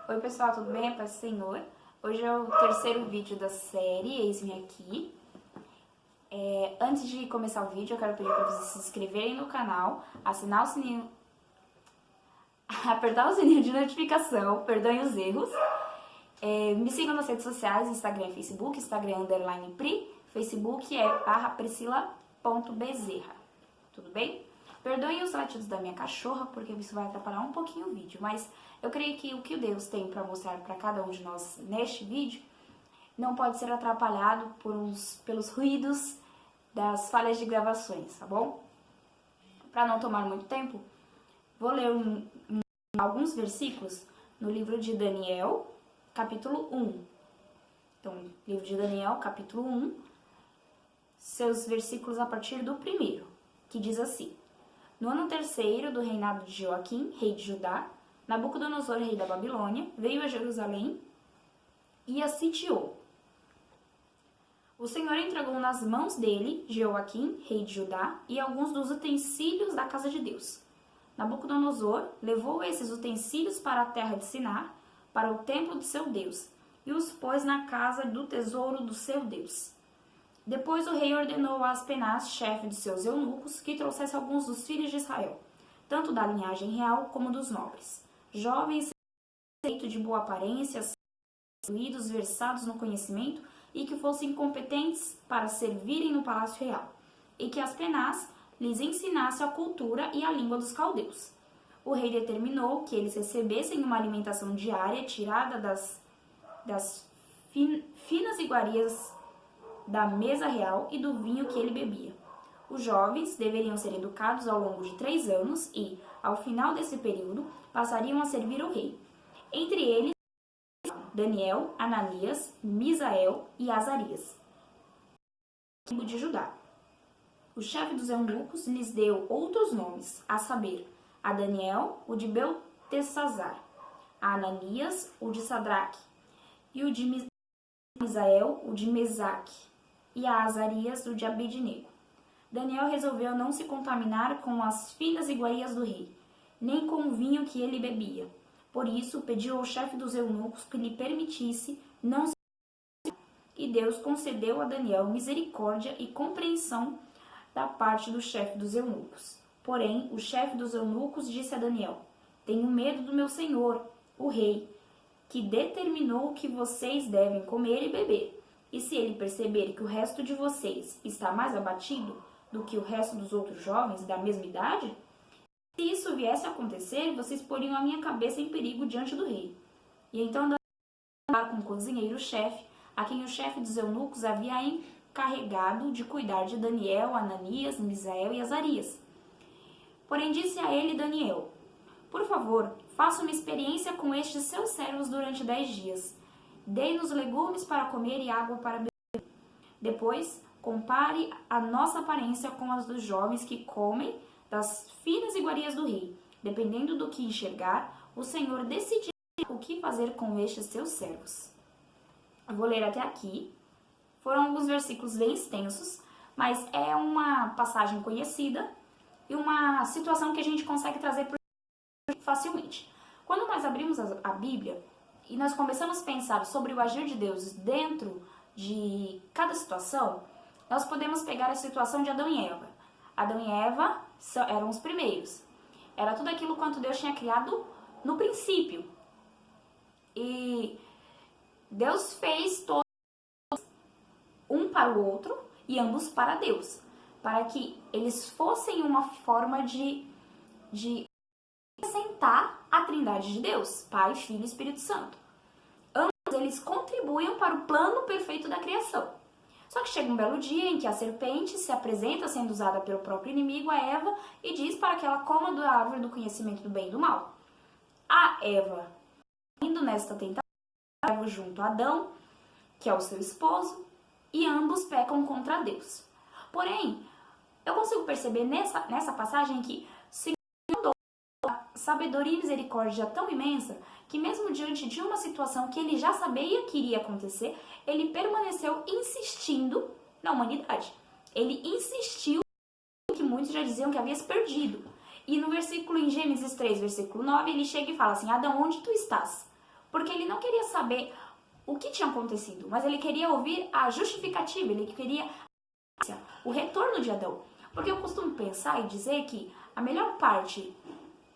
Oi pessoal, tudo bem? A paz do Senhor. Hoje é o terceiro vídeo da série Eis-me Aqui. Antes de começar o vídeo, eu quero pedir para vocês se inscreverem no canal, assinar o sininho, apertar o sininho de notificação, perdoem os erros. Me sigam nas redes sociais, Instagram e Facebook, Instagram _pri, Facebook é @priscila.bezerra. Tudo bem? Perdoem os latidos da minha cachorra, porque isso vai atrapalhar um pouquinho o vídeo, mas eu creio que o que Deus tem para mostrar para cada um de nós neste vídeo não pode ser atrapalhado pelos ruídos das falhas de gravações, tá bom? Para não tomar muito tempo, vou ler alguns versículos no livro de Daniel, capítulo 1. Então, livro de Daniel, capítulo 1, seus versículos a partir do 1º, que diz assim: No ano terceiro do reinado de Joaquim, rei de Judá, Nabucodonosor, rei da Babilônia, veio a Jerusalém e a sitiou. O Senhor entregou nas mãos dele, Joaquim, rei de Judá, e alguns dos utensílios da casa de Deus. Nabucodonosor levou esses utensílios para a terra de Sinar, para o templo de seu Deus, e os pôs na casa do tesouro do seu Deus. Depois o rei ordenou a Aspenaz, chefe de seus eunucos, que trouxesse alguns dos filhos de Israel, tanto da linhagem real como dos nobres, jovens, de boa aparência, instruídos, versados no conhecimento, e que fossem competentes para servirem no palácio real, e que Aspenaz lhes ensinasse a cultura e a língua dos caldeus. O rei determinou que eles recebessem uma alimentação diária tirada das finas iguarias da mesa real e do vinho que ele bebia. Os jovens deveriam ser educados ao longo de 3 anos e, ao final desse período, passariam a servir o rei. Entre eles, Daniel, Ananias, Misael e Azarias, tribo de Judá. O chefe dos eunucos lhes deu outros nomes, a saber, a Daniel, o de Beltesazar, a Ananias, o de Sadraque, e o de Misael, o de Mesaque, e a Azarias, o de Abednego. Daniel resolveu não se contaminar com as finas iguarias do rei, nem com o vinho que ele bebia. Por isso, pediu ao chefe dos eunucos que lhe permitisse não se contaminar. E Deus concedeu a Daniel misericórdia e compreensão da parte do chefe dos eunucos. Porém, o chefe dos eunucos disse a Daniel: Tenho medo do meu senhor, o rei, que determinou o que vocês devem comer e beber. E se ele perceber que o resto de vocês está mais abatido do que o resto dos outros jovens da mesma idade, se isso viesse a acontecer, vocês poriam a minha cabeça em perigo diante do rei. E então Daniel com o cozinheiro-chefe, a quem o chefe dos eunucos havia encarregado de cuidar de Daniel, Ananias, Misael e Azarias. Porém disse a ele Daniel: Por favor, faça uma experiência com estes seus servos durante 10 dias. Dê-nos legumes para comer e água para beber. Depois, compare a nossa aparência com as dos jovens que comem das finas iguarias do rei. Dependendo do que enxergar, o Senhor decidirá o que fazer com estes seus servos. Eu vou ler até aqui. Foram alguns versículos bem extensos, mas é uma passagem conhecida e uma situação que a gente consegue trazer facilmente. Quando nós abrimos a Bíblia e nós começamos a pensar sobre o agir de Deus dentro de cada situação, nós podemos pegar a situação de Adão e Eva. Adão e Eva eram os primeiros. Era tudo aquilo quanto Deus tinha criado no princípio. E Deus fez todos um para o outro e ambos para Deus, para que eles fossem uma forma de representar a Trindade de Deus, Pai, Filho e Espírito Santo. Ambos eles contribuem para o plano perfeito da criação. Só que chega um belo dia em que a serpente se apresenta sendo usada pelo próprio inimigo, a Eva, e diz para que ela coma da árvore do conhecimento do bem e do mal. A Eva, indo nesta tentativa, leva junto a Adão, que é o seu esposo, e ambos pecam contra Deus. Porém, eu consigo perceber nessa passagem que o Senhor deu sabedoria e misericórdia tão imensa que mesmo diante de uma situação que ele já sabia que iria acontecer, ele permaneceu insistindo na humanidade. Ele insistiu que muitos já diziam que havia se perdido. E no versículo em Gênesis 3, versículo 9, ele chega e fala assim: Adão, onde tu estás? porque ele não queria saber o que tinha acontecido, mas ele queria ouvir a justificativa, ele queria o retorno de Adão. Porque eu costumo pensar e dizer que a melhor parte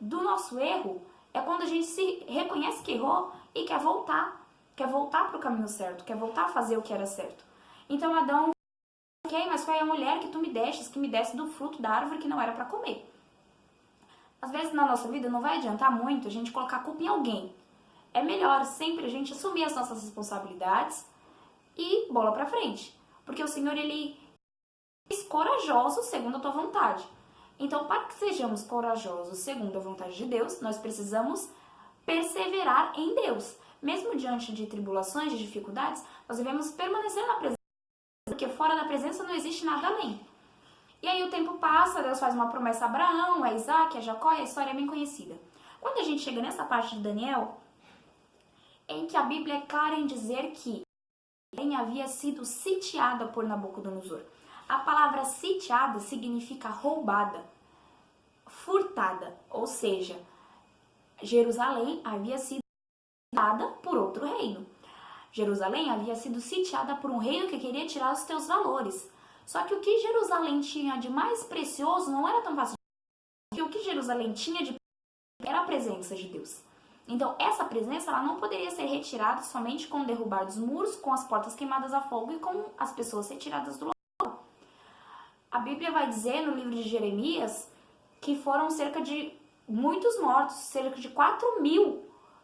do nosso erro é quando a gente se reconhece que errou e quer voltar para o caminho certo, quer voltar a fazer o que era certo. Então Adão, ok, mas foi a mulher que tu me deste, que me desse do fruto da árvore que não era para comer. Às vezes na nossa vida não vai adiantar muito a gente colocar a culpa em alguém. É melhor sempre a gente assumir as nossas responsabilidades e bola pra frente. Porque o Senhor, ele é corajoso segundo a tua vontade. Então, para que sejamos corajosos segundo a vontade de Deus, nós precisamos perseverar em Deus. Mesmo diante de tribulações, de dificuldades, nós devemos permanecer na presença, porque fora da presença não existe nada além. E aí o tempo passa, Deus faz uma promessa a Abraão, a Isaac, a Jacó, e a história é bem conhecida. Quando a gente chega nessa parte de Daniel, em que a Bíblia é clara em dizer que Jerusalém havia sido sitiada por Nabucodonosor. A palavra sitiada significa roubada, furtada, ou seja, Jerusalém havia sido sitiada por outro reino. Jerusalém havia sido sitiada por um reino que queria tirar os teus valores. Só que o que Jerusalém tinha de mais precioso não era tão fácil. O que Jerusalém tinha de era a presença de Deus. Então, essa presença ela não poderia ser retirada somente com o derrubar dos muros, com as portas queimadas a fogo e com as pessoas retiradas do local. A Bíblia vai dizer no livro de Jeremias que foram cerca de muitos mortos, cerca de 4.000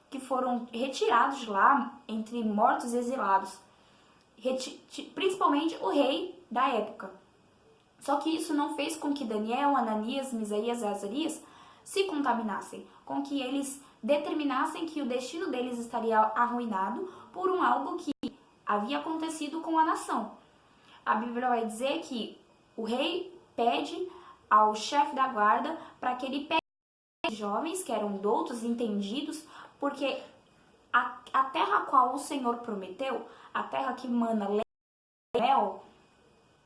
que foram retirados de lá, entre mortos e exilados. Principalmente o rei da época. Só que isso não fez com que Daniel, Ananias, Misaías e Azarias se contaminassem, com que eles determinassem que o destino deles estaria arruinado por algo que havia acontecido com a nação. A Bíblia vai dizer que o rei pede ao chefe da guarda para que ele pegue jovens que eram doutos, entendidos, porque a terra a qual o Senhor prometeu, a terra que mana leite e mel,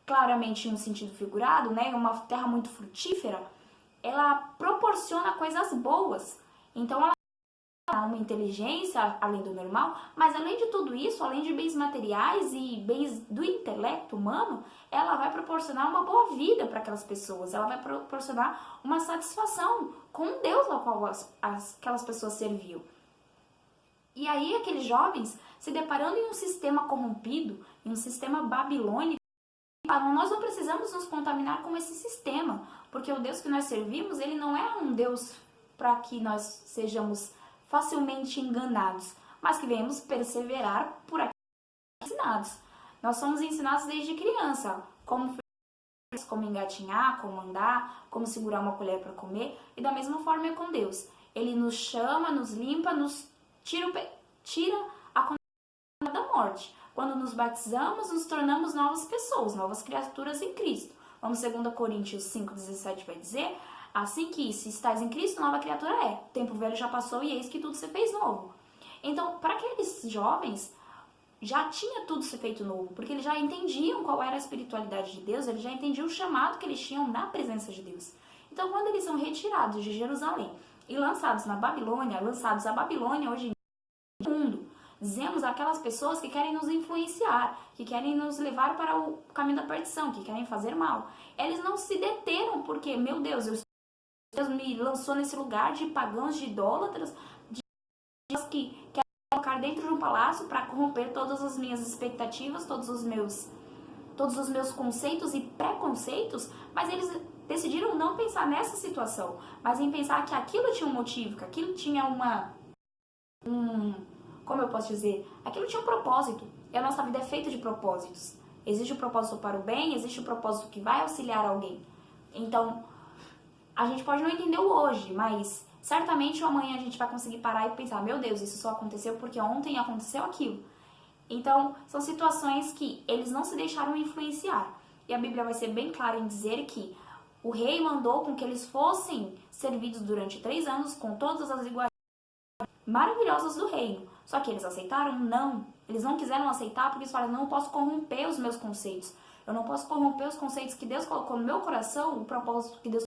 claramente em um sentido figurado, né, uma terra muito frutífera, ela proporciona coisas boas. Então ela dá uma inteligência além do normal, mas além de tudo isso, além de bens materiais e bens do intelecto humano, ela vai proporcionar uma boa vida para aquelas pessoas, ela vai proporcionar uma satisfação com o Deus ao qual aquelas pessoas serviam. E aí aqueles jovens, se deparando em um sistema corrompido, em um sistema babilônico, nós não precisamos nos contaminar com esse sistema, porque o Deus que nós servimos, ele não é um Deus para que nós sejamos facilmente enganados, mas que venhamos perseverar por aquilo que somos ensinados. Nós somos ensinados desde criança, como engatinhar, como andar, como segurar uma colher para comer, e da mesma forma é com Deus. Ele nos chama, nos limpa, nos tira a condenação da morte. Quando nos batizamos, nos tornamos novas pessoas, novas criaturas em Cristo. Vamos 2 Coríntios 5,17 vai dizer: assim que se estás em Cristo, nova criatura é. O tempo velho já passou e eis que tudo se fez novo. Então, para aqueles jovens, já tinha tudo se feito novo, porque eles já entendiam qual era a espiritualidade de Deus, eles já entendiam o chamado que eles tinham na presença de Deus. Então, quando eles são retirados de Jerusalém e lançados na Babilônia, lançados à Babilônia hoje em mundo, dizemos aquelas pessoas que querem nos influenciar, que querem nos levar para o caminho da perdição, que querem fazer mal. Eles não se deteram porque, meu Deus, Deus me lançou nesse lugar de pagãos, de idólatras, de pessoas que querem colocar dentro de um palácio para corromper todas as minhas expectativas, todos os meus conceitos e preconceitos, mas eles decidiram não pensar nessa situação, mas em pensar que aquilo tinha um motivo, que aquilo tinha como eu posso dizer, aquilo tinha um propósito, e a nossa vida é feita de propósitos. Existe o propósito para o bem, existe o propósito que vai auxiliar alguém. Então, a gente pode não entender o hoje, mas certamente amanhã a gente vai conseguir parar e pensar, meu Deus, isso só aconteceu porque ontem aconteceu aquilo. Então, são situações que eles não se deixaram influenciar. E a Bíblia vai ser bem clara em dizer que o rei mandou com que eles fossem servidos durante 3 anos com todas as igualdades maravilhosas do reino. Só que eles aceitaram? Não. Eles não quiseram aceitar porque eles falaram, não posso corromper os meus conceitos. Eu não posso corromper os conceitos que Deus colocou no meu coração, o propósito que Deus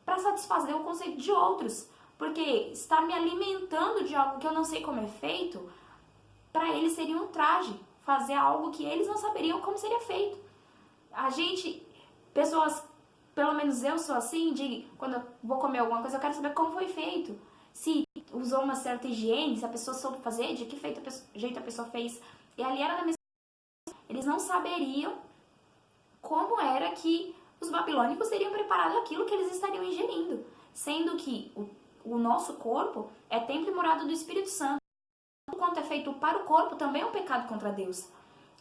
para satisfazer o conceito de outros. Porque estar me alimentando de algo que eu não sei como é feito, para eles seria um traje. Fazer algo que eles não saberiam como seria feito. A gente, pessoas, pelo menos eu sou assim, de quando eu vou comer alguma coisa, eu quero saber como foi feito. Se usou uma certa higiene, se a pessoa soube fazer, de que jeito a pessoa fez. E ali era da mesma. Eles não saberiam como era que os babilônicos teriam preparado aquilo que eles estariam ingerindo. Sendo que o nosso corpo é templo e morada do Espírito Santo. Quanto é feito para o corpo também é um pecado contra Deus.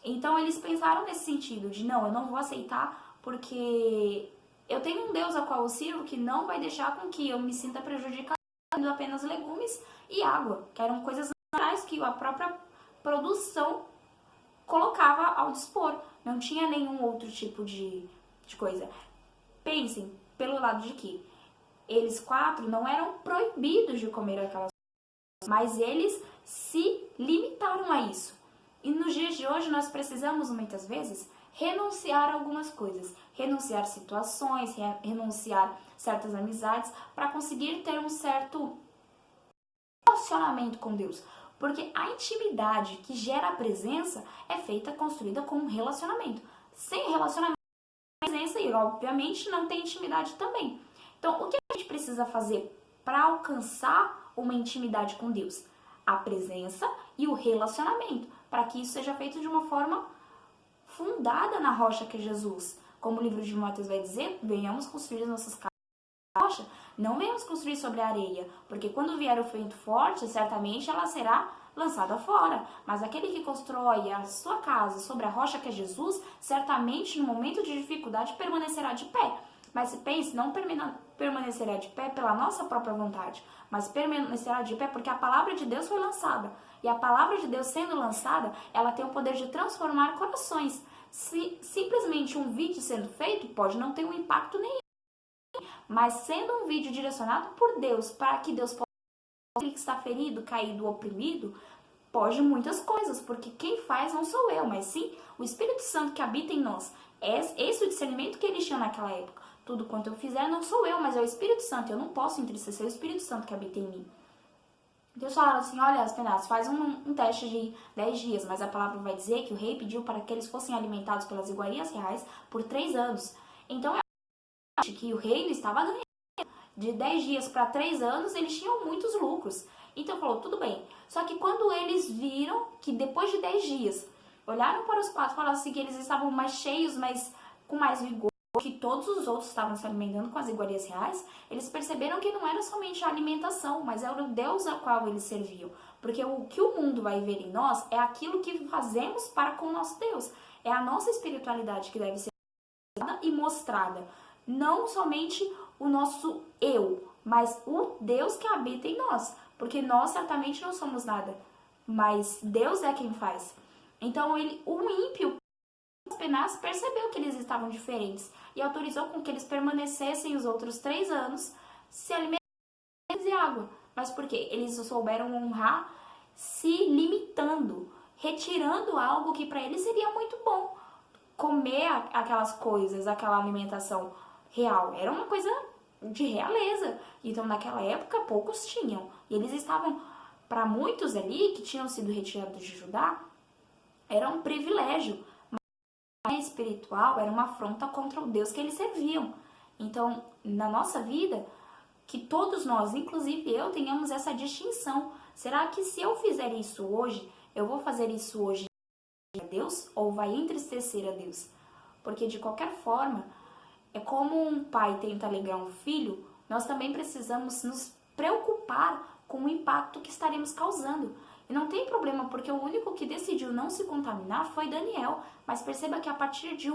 Então eles pensaram nesse sentido, de não, eu não vou aceitar porque eu tenho um Deus ao qual eu sirvo que não vai deixar com que eu me sinta prejudicada comendo apenas legumes e água, que eram coisas naturais que a própria produção colocava ao dispor. Não tinha nenhum outro tipo de coisa. Pensem pelo lado de que eles 4 não eram proibidos de comer aquelas coisas, mas eles se limitaram a isso. E nos dias de hoje nós precisamos muitas vezes renunciar a algumas coisas, renunciar situações, renunciar certas amizades para conseguir ter um certo relacionamento com Deus. Porque a intimidade que gera a presença é feita, construída com um relacionamento. Sem relacionamento, presença e obviamente não tem intimidade também. Então, o que a gente precisa fazer para alcançar uma intimidade com Deus? A presença e o relacionamento, para que isso seja feito de uma forma fundada na rocha que é Jesus. Como o livro de Mateus vai dizer, venhamos construir as nossas casas na rocha, não venhamos construir sobre a areia, porque quando vier o vento forte, certamente ela será lançada fora. Mas aquele que constrói a sua casa sobre a rocha que é Jesus, certamente no momento de dificuldade permanecerá de pé. Mas se pense, não permanecerá de pé pela nossa própria vontade, mas permanecerá de pé porque a palavra de Deus foi lançada. E a palavra de Deus sendo lançada, ela tem o poder de transformar corações. Se simplesmente um vídeo sendo feito, pode não ter um impacto nenhum. Mas sendo um vídeo direcionado por Deus, para que Deus possa aquele que está ferido, caído, oprimido, pode muitas coisas, porque quem faz não sou eu, mas sim o Espírito Santo que habita em nós. Esse é o discernimento que eles tinham naquela época. Tudo quanto eu fizer não sou eu, mas é o Espírito Santo. Eu não posso entristecer o Espírito Santo que habita em mim. Deus falaram assim, olha, Aspenados, faz um teste de 10 dias, mas a palavra vai dizer que o rei pediu para que eles fossem alimentados pelas iguarias reais por 3 anos. Então, eu acho que o reino estava ganhando. De 10 dias para 3 anos, eles tinham muitos lucros. Então, falou, tudo bem. Só que quando eles viram que depois de 10 dias, olharam para os 4 e falaram assim que eles estavam mais cheios, mas com mais vigor, que todos os outros estavam se alimentando com as iguarias reais, eles perceberam que não era somente a alimentação, mas era o Deus ao qual eles serviam. Porque o que o mundo vai ver em nós é aquilo que fazemos para com o nosso Deus. É a nossa espiritualidade que deve ser e mostrada. Não somente o nosso eu, mas o Deus que habita em nós. Porque nós certamente não somos nada, mas Deus é quem faz. Então, o ímpio apenas percebeu que eles estavam diferentes e autorizou com que eles permanecessem os outros 3 anos se alimentando de água. Mas por quê? Eles souberam honrar se limitando, retirando algo que para eles seria muito bom. Comer aquelas coisas, aquela alimentação real, era uma coisa de realeza. Então, naquela época, poucos tinham. E eles estavam, para muitos ali que tinham sido retirados de Judá, era um privilégio. Mas espiritual era uma afronta contra o Deus que eles serviam. Então, na nossa vida, que todos nós, inclusive eu, tenhamos essa distinção. Será que se eu fizer isso hoje, eu vou fazer isso hoje a Deus ou vai entristecer a Deus? Porque de qualquer forma, é como um pai tenta alegrar um filho, nós também precisamos nos preocupar com o impacto que estaremos causando. E não tem problema, porque o único que decidiu não se contaminar foi Daniel. Mas perceba que a partir de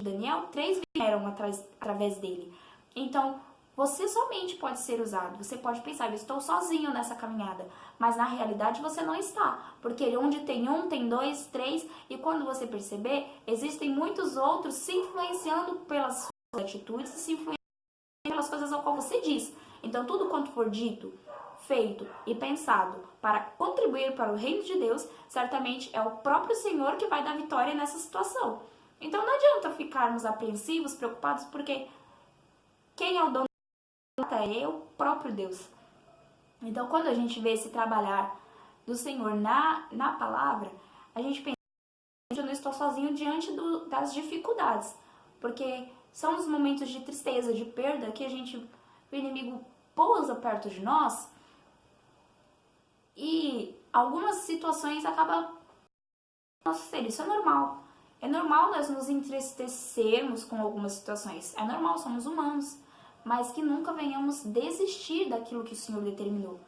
Daniel, 3 vieram através dele. Então, você somente pode ser usado. Você pode pensar, eu estou sozinho nessa caminhada. Mas na realidade você não está. Porque onde tem 1, tem 2, 3. E quando você perceber, existem muitos outros se influenciando pelas suas atitudes, se influenciando pelas coisas ao qual você diz. Então, tudo quanto for dito, feito e pensado para contribuir para o reino de Deus, certamente é o próprio Senhor que vai dar vitória nessa situação. Então não adianta ficarmos apreensivos, preocupados, porque quem é o dono da terra é o próprio Deus. Então, quando a gente vê esse trabalhar do Senhor na palavra, a gente pensa, eu não estou sozinho diante das dificuldades, porque são nos momentos de tristeza, de perda, que o inimigo pousa perto de nós e algumas situações acabam nosso ser. Isso é normal. É normal nós nos entristecermos com algumas situações. É normal, somos humanos. Mas que nunca venhamos desistir daquilo que o Senhor determinou.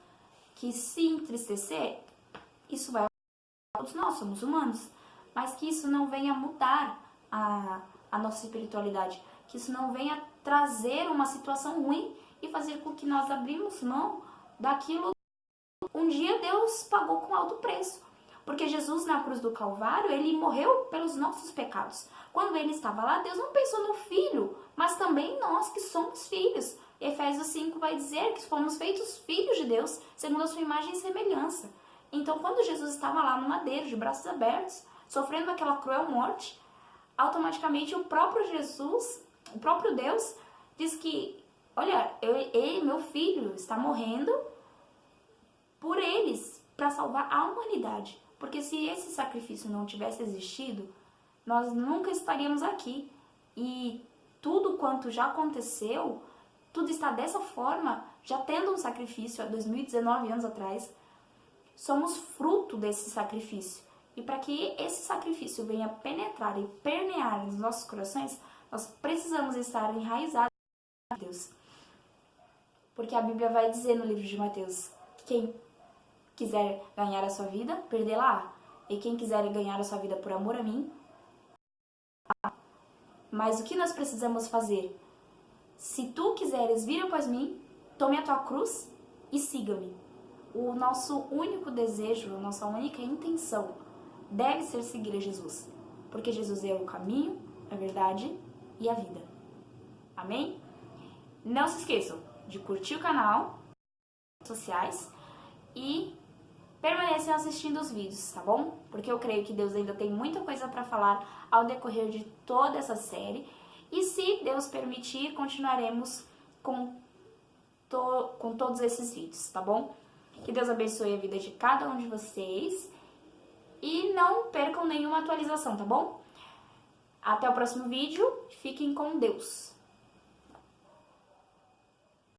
Que se entristecer, isso vai acontecer. Todos nós somos humanos. Mas que isso não venha mudar a nossa espiritualidade. Que isso não venha trazer uma situação ruim e fazer com que nós abrimos mão daquilo que um dia Deus pagou com alto preço. Porque Jesus, na cruz do Calvário, ele morreu pelos nossos pecados. Quando ele estava lá, Deus não pensou no Filho, mas também nós que somos filhos. Efésios 5 vai dizer que fomos feitos filhos de Deus, segundo a sua imagem e semelhança. Então, quando Jesus estava lá no madeiro, de braços abertos, sofrendo aquela cruel morte, automaticamente o próprio Jesus, o próprio Deus, diz que, olha, meu filho está morrendo por eles, para salvar a humanidade. Porque se esse sacrifício não tivesse existido, nós nunca estaríamos aqui. E tudo quanto já aconteceu, tudo está dessa forma, já tendo um sacrifício há 2019 anos atrás, somos fruto desse sacrifício. E para que esse sacrifício venha penetrar e permear nos nossos corações, nós precisamos estar enraizados em Deus. Porque a Bíblia vai dizer no livro de Mateus que quem quiser ganhar a sua vida, perdê-la. E quem quiser ganhar a sua vida por amor a mim, mas o que nós precisamos fazer? Se tu quiseres vir após mim, tome a tua cruz e siga-me. O nosso único desejo, a nossa única intenção deve ser seguir a Jesus. Porque Jesus é o caminho, a verdade e a vida. Amém? Não se esqueçam de curtir o canal, sociais e permaneçam assistindo os vídeos, tá bom? Porque eu creio que Deus ainda tem muita coisa para falar ao decorrer de toda essa série. E se Deus permitir, continuaremos com todos esses vídeos, tá bom? Que Deus abençoe a vida de cada um de vocês. E não percam nenhuma atualização, tá bom? Até o próximo vídeo. Fiquem com Deus.